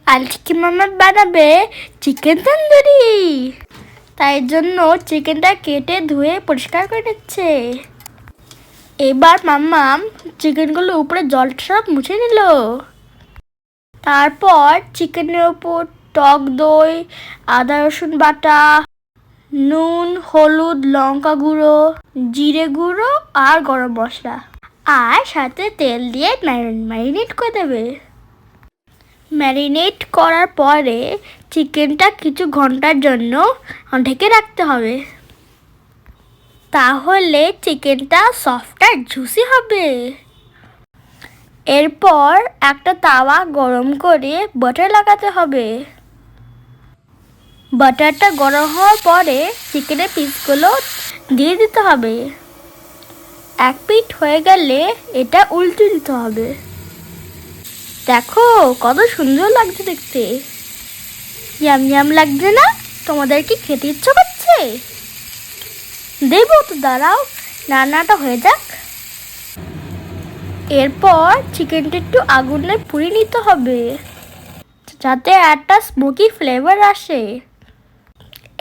আজকে মামা বানাবে চিকেন তন্দুরি। তাই জন্য চিকেনটা কেটে ধুয়ে পরিষ্কার করে নিচ্ছে। এবার মাম্মা চিকেনগুলো উপরে জলটা সব মুছে নিল। তারপর চিকেনের উপর টক দই, আদা রসুন বাটা, নুন, হলুদ, লঙ্কা গুঁড়ো, জিরে গুঁড়ো আর গরম মশলা আর সাথে তেল দিয়ে ম্যারিনেট করে দেবে। ম্যারিনেট করার পরে চিকেনটা কিছু ঘন্টার জন্য ঢেকে রাখতে হবে। তাহলে চিকেনটা সফট আর জুসি হবে। এরপর একটা তাওয়া গরম করে বাটার লাগাতে হবে। বাটারটা গরম হওয়ার পরে চিকেনের পিসগুলো দিয়ে দিতে হবে। এক পিঠ হয়ে গেলে এটা উল্টে দিতে হবে। দেখো কত সুন্দর লাগছে দেখতে। ইয়াম ইয়াম লাগছে না? তোমাদের কি খেতে ইচ্ছে করছে? দেবো তো, দাঁড়াও রান্নাটা হয়ে যাক। এরপর চিকেনটা একটু আগুনে পুড়িয়ে নিতে হবে যাতে একটা স্মোকি ফ্লেভার আসে।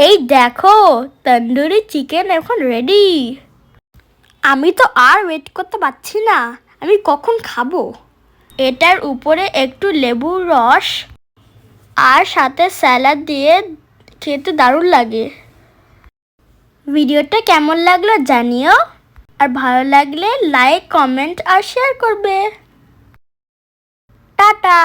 এই দেখো তন্দুরি চিকেন এখন রেডি। আমি তো আর ওয়েট করতে পারছি না, আমি কখন খাবো। এটার উপরে একটু লেবুর রস আর সাথে স্যালাড দিয়ে খেতে দারুণ লাগে। ভিডিওটা কেমন লাগলো জানিও, আর ভালো লাগলে লাইক, কমেন্ট আর শেয়ার করবে। টাটা।